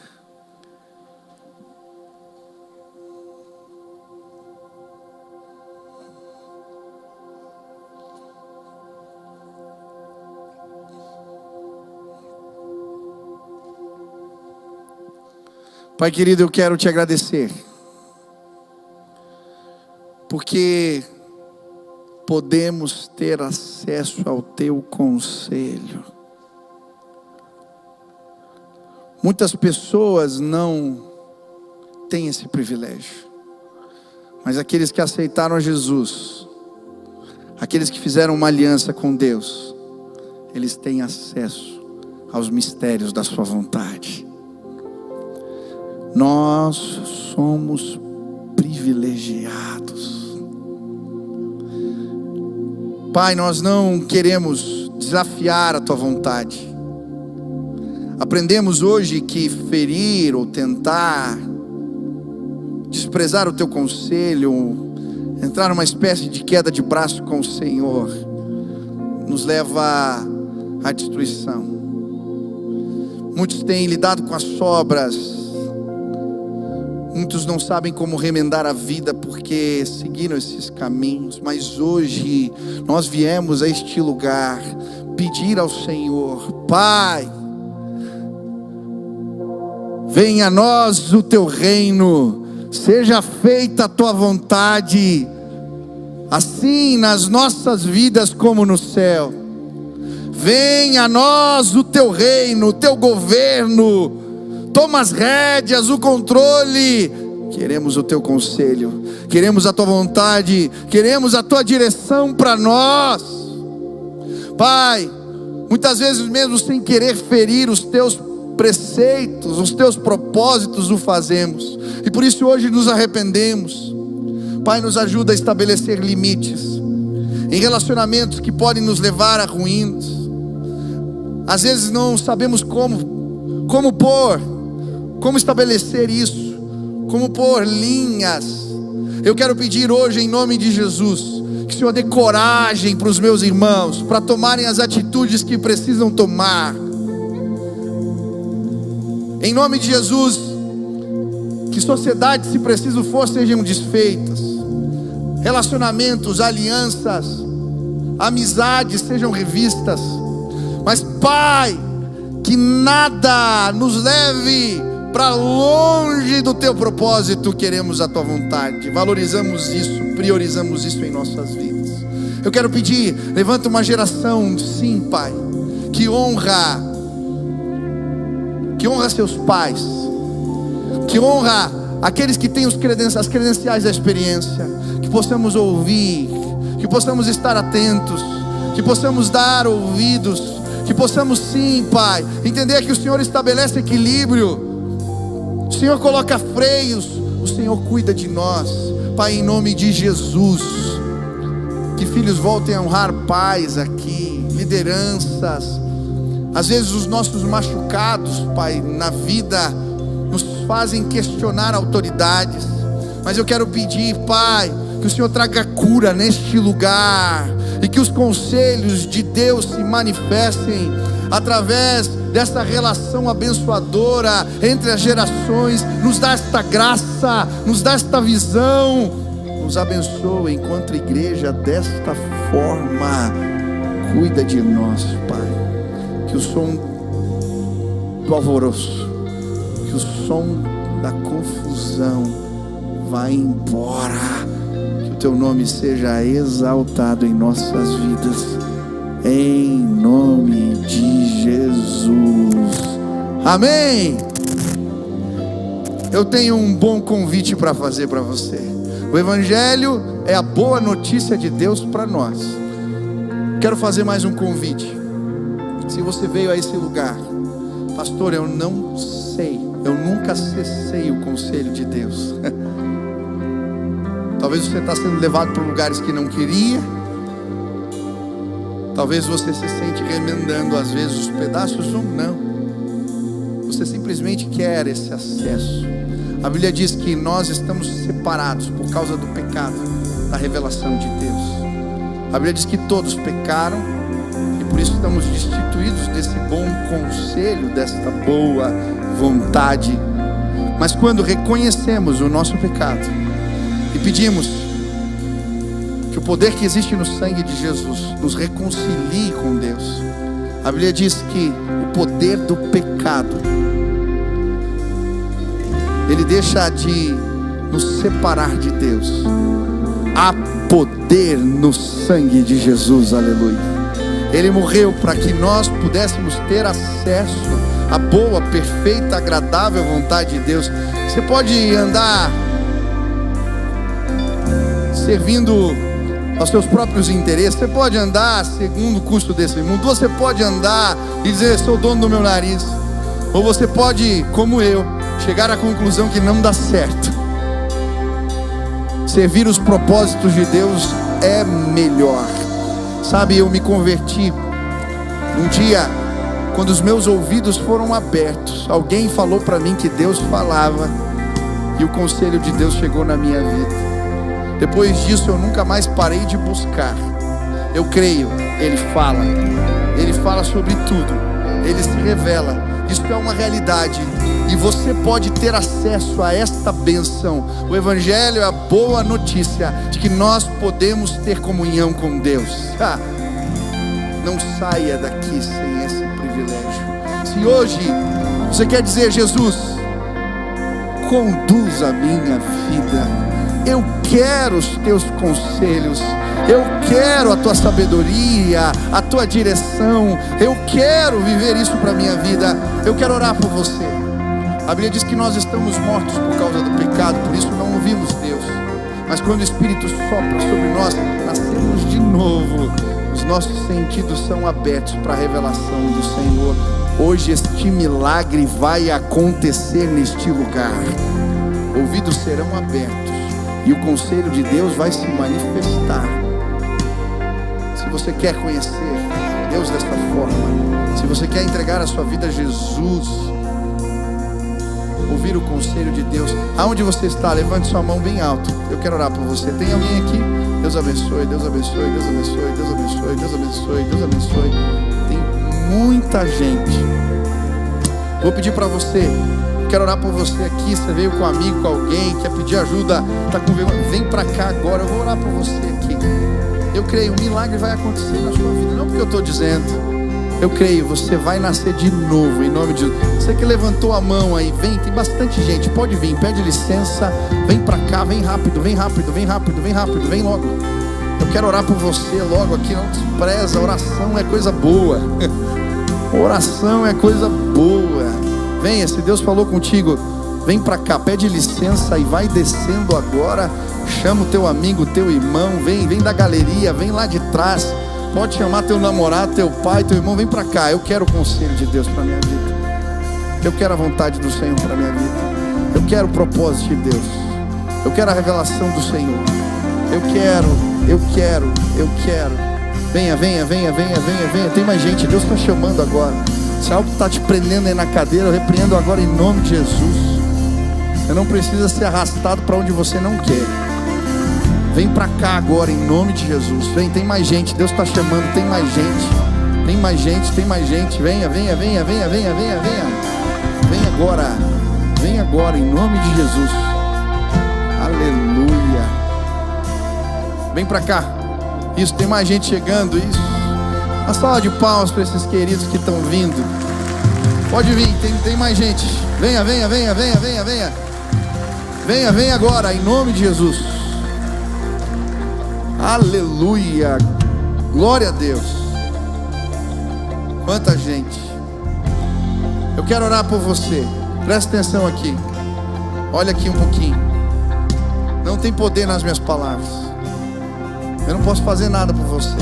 Pai querido, eu quero te agradecer, porque podemos ter acesso ao teu conselho. Muitas pessoas não têm esse privilégio, mas aqueles que aceitaram a Jesus, aqueles que fizeram uma aliança com Deus, eles têm acesso aos mistérios da sua vontade. Nós somos privilegiados. Pai, nós não queremos desafiar a tua vontade. Aprendemos hoje que ferir ou tentar desprezar o teu conselho, entrar numa espécie de queda de braço com o Senhor, nos leva à destruição. Muitos têm lidado com as sobras. Muitos não sabem como remendar a vida porque seguiram esses caminhos. Mas hoje nós viemos a este lugar pedir ao Senhor: Pai, venha a nós o teu reino, seja feita a tua vontade, assim nas nossas vidas como no céu. Venha a nós o teu reino, o teu governo. Toma as rédeas, o controle. Queremos o teu conselho, queremos a tua vontade, queremos a tua direção para nós. Pai, muitas vezes mesmo sem querer ferir os teus preceitos, os teus propósitos, o fazemos. E por isso hoje nos arrependemos. Pai, nos ajuda a estabelecer limites em relacionamentos que podem nos levar a ruínas. Às vezes não sabemos como estabelecer isso, como pôr linhas. Eu quero pedir hoje em nome de Jesus, que o Senhor dê coragem para os meus irmãos, para tomarem as atitudes que precisam tomar. Em nome de Jesus, que sociedades, se preciso for, sejam desfeitas. Relacionamentos, alianças, amizades sejam revistas. Mas Pai, que nada nos leve para longe do teu propósito. Queremos a tua vontade, valorizamos isso, priorizamos isso em nossas vidas. Eu quero pedir, levanta uma geração, sim Pai, que honra seus pais, que honra aqueles que têm as credenciais da experiência. Que possamos ouvir, que possamos estar atentos, que possamos dar ouvidos, que possamos sim, Pai, entender que o Senhor estabelece equilíbrio, o Senhor coloca freios, o Senhor cuida de nós. Pai, em nome de Jesus, que filhos voltem a honrar pais aqui, lideranças. Às vezes os nossos machucados, Pai, na vida nos fazem questionar autoridades, mas eu quero pedir, Pai, que o Senhor traga cura neste lugar, e que os conselhos de Deus se manifestem através dessa relação abençoadora entre as gerações. Nos dá esta graça, nos dá esta visão, nos abençoa enquanto igreja desta forma. cuida de nós, Pai. Que o som do alvoroço, que o som da confusão vá embora. Que o teu nome seja exaltado em nossas vidas, em nome de Jesus. Amém. Eu tenho um bom convite para fazer para você. O Evangelho é a boa notícia de Deus para nós. Quero fazer mais um convite. Se você veio a esse lugar, pastor, eu não sei, eu nunca acessei o conselho de Deus. Talvez você está sendo levado para lugares que não queria. Talvez você se sente remendando às vezes os pedaços ou não. Você simplesmente quer esse acesso. A Bíblia diz que nós estamos separados por causa do pecado, da revelação de Deus. A Bíblia diz que todos pecaram e por isso estamos destituídos desse bom conselho, desta boa vontade. Mas quando reconhecemos o nosso pecado e pedimos que o poder que existe no sangue de Jesus nos reconcilie com Deus, a Bíblia diz que o poder do pecado, ele deixa de nos separar de Deus. Há poder no sangue de Jesus, aleluia. Ele morreu para que nós pudéssemos ter acesso à boa, perfeita, agradável vontade de Deus. Você pode andar servindo aos seus próprios interesses, você pode andar segundo o curso desse mundo, você pode andar e dizer, sou dono do meu nariz. Ou você pode, como eu, chegar à conclusão que não dá certo. Servir os propósitos de Deus é melhor. Sabe, eu me converti um dia quando os meus ouvidos foram abertos. Alguém falou para mim que Deus falava e o conselho de Deus chegou na minha vida. Depois disso eu nunca mais parei de buscar. Eu creio, Ele fala sobre tudo, Ele se revela. Isso é uma realidade e você pode ter acesso a esta bênção. O Evangelho é a boa notícia de que nós podemos ter comunhão com Deus. Não saia daqui sem esse privilégio. Se hoje você quer dizer, Jesus, conduz a minha vida, eu quero os teus conselhos, eu quero a tua sabedoria, a tua direção, eu quero viver isso para a minha vida, eu quero orar por você. A Bíblia diz que nós estamos mortos por causa do pecado, por isso não ouvimos Deus. Mas quando o Espírito sopra sobre nós, nascemos de novo. Os nossos sentidos são abertos para a revelação do Senhor. Hoje este milagre vai acontecer neste lugar. Ouvidos serão abertos e o conselho de Deus vai se manifestar. Se você quer conhecer Deus desta forma, se você quer entregar a sua vida a Jesus, ouvir o conselho de Deus, aonde você está, levante sua mão bem alto. Eu quero orar por você. Tem alguém aqui? Deus abençoe, Deus abençoe, Deus abençoe, Deus abençoe, Deus abençoe, Deus abençoe. Tem muita gente. Vou pedir para você, quero orar por você aqui. Você veio com um amigo, com alguém, quer pedir ajuda, está com vergonha, vem para cá agora. Eu vou orar por você aqui. Eu creio, um milagre vai acontecer na sua vida, não porque eu estou dizendo. Eu creio, você vai nascer de novo, em nome de Jesus. Você que levantou a mão aí, vem, tem bastante gente, pode vir, pede licença, vem pra cá, vem rápido, vem rápido, vem rápido, vem rápido, vem logo. Eu quero orar por você logo aqui, não despreza, oração é coisa boa. Oração é coisa boa. Venha, se Deus falou contigo, vem pra cá, pede licença e vai descendo agora. Chama o teu amigo, teu irmão, vem da galeria, vem lá de trás. Pode chamar teu namorado, teu pai, teu irmão, vem pra cá. Eu quero o conselho de Deus para minha vida. Eu quero a vontade do Senhor para minha vida. Eu quero o propósito de Deus. Eu quero a revelação do Senhor. Eu quero. Venha. Tem mais gente, Deus está chamando agora. Se algo está te prendendo aí na cadeira, eu repreendo agora em nome de Jesus. Você não precisa ser arrastado para onde você não quer. Vem para cá agora em nome de Jesus. Vem, tem mais gente, Deus está chamando, tem mais gente. Venha. Vem agora em nome de Jesus. Aleluia. Vem para cá. Isso, tem mais gente chegando, isso. Uma salva de palmas para esses queridos que estão vindo. Pode vir, tem mais gente. Venha, venha, venha, venha, venha, venha. Venha, venha agora, em nome de Jesus. Aleluia. Glória a Deus. Quanta gente. Eu quero orar por você. Presta atenção aqui. Olha aqui um pouquinho. Não tem poder nas minhas palavras. Eu não posso fazer nada por você.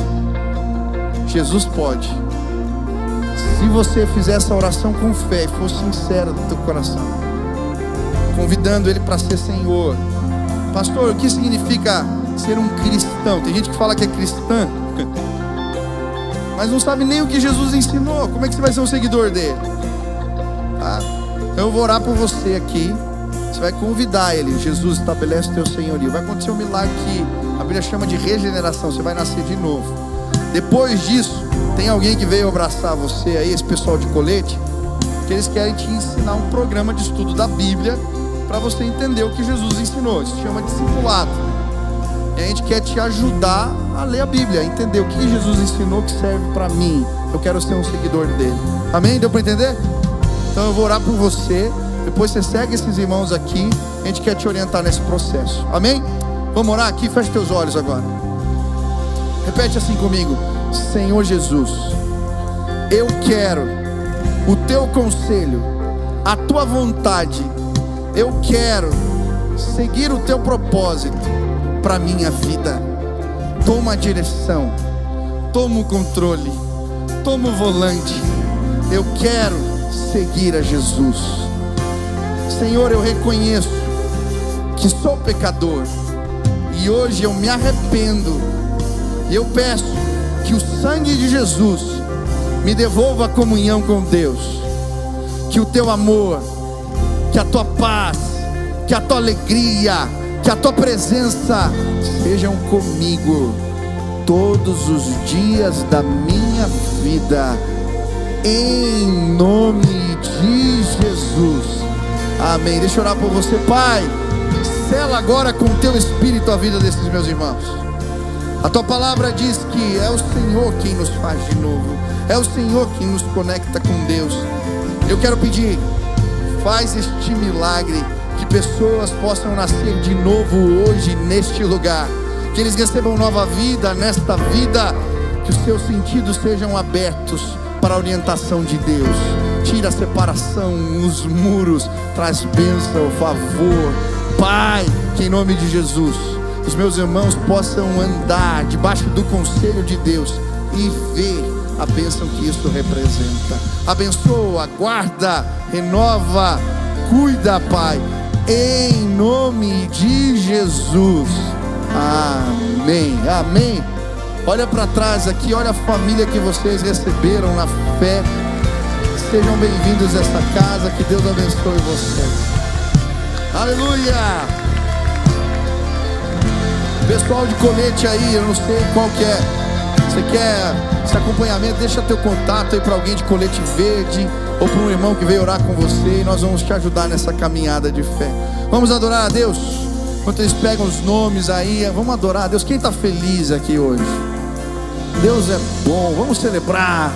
Jesus pode. Se você fizer essa oração com fé e for sincero do teu coração, convidando Ele para ser Senhor. Pastor, o que significa ser um cristão? Tem gente que fala que é cristã, mas não sabe nem o que Jesus ensinou. Como é que você vai ser um seguidor dele? Tá? Então eu vou orar por você aqui. Você vai convidar Ele. Jesus, estabelece o teu senhorio. Vai acontecer um milagre que a Bíblia chama de regeneração. Você vai nascer de novo. Depois disso, tem alguém que veio abraçar você aí, esse pessoal de colete, que eles querem te ensinar um programa de estudo da Bíblia para você entender o que Jesus ensinou. Isso se chama discipulado. E a gente quer te ajudar a ler a Bíblia, a entender o que Jesus ensinou que serve para mim. Eu quero ser um seguidor dele. Amém? Deu para entender? Então eu vou orar por você. Depois você segue esses irmãos aqui. A gente quer te orientar nesse processo. Amém? Vamos orar aqui? Feche teus olhos agora. Repete assim comigo: Senhor Jesus, eu quero o teu conselho, a tua vontade. Eu quero seguir o teu propósito para minha vida. Toma a direção, toma o controle, toma o volante. Eu quero seguir a Jesus. Senhor, eu reconheço que sou pecador e hoje eu me arrependo. Eu peço que o sangue de Jesus me devolva a comunhão com Deus. Que o teu amor, que a tua paz, que a tua alegria, que a tua presença sejam comigo todos os dias da minha vida, em nome de Jesus. Amém. Deixa eu orar por você. Pai, sela agora com o teu Espírito a vida desses meus irmãos. A tua palavra diz que é o Senhor quem nos faz de novo, é o Senhor quem nos conecta com Deus. Eu quero pedir, faz este milagre, que pessoas possam nascer de novo hoje neste lugar, que eles recebam nova vida nesta vida, que os seus sentidos sejam abertos para a orientação de Deus. Tira a separação, os muros, traz bênção, favor. Pai, que em nome de Jesus os meus irmãos possam andar debaixo do conselho de Deus e ver a bênção que isso representa. Abençoa, guarda, renova, cuida, Pai, em nome de Jesus. Amém, amém. Olha para trás aqui, olha a família que vocês receberam na fé. Sejam bem-vindos a esta casa, que Deus abençoe vocês. Aleluia. Pessoal de colete aí, eu não sei qual que é. Você quer esse acompanhamento? Deixa teu contato aí para alguém de colete verde, ou para um irmão que veio orar com você, e nós vamos te ajudar nessa caminhada de fé. Vamos adorar a Deus. Enquanto eles pegam os nomes aí, vamos adorar a Deus. Quem está feliz aqui hoje? Deus é bom. Vamos celebrar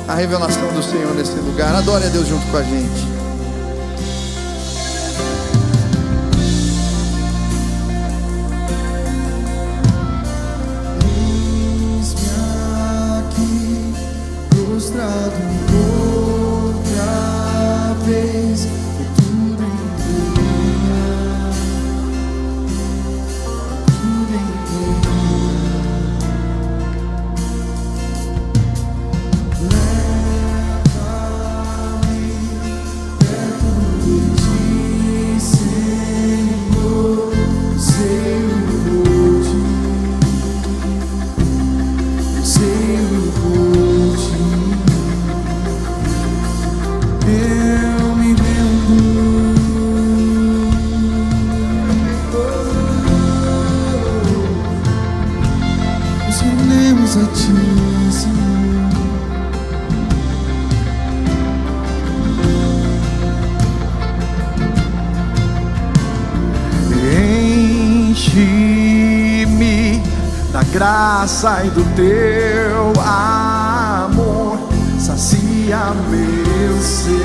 a revelação do Senhor nesse lugar. Adore a Deus junto com a gente. Outra vez, tudo em Eu me lembro graça e do teu amor sacia meu ser,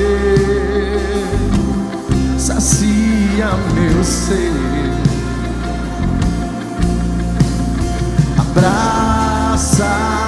sacia meu ser. Abraça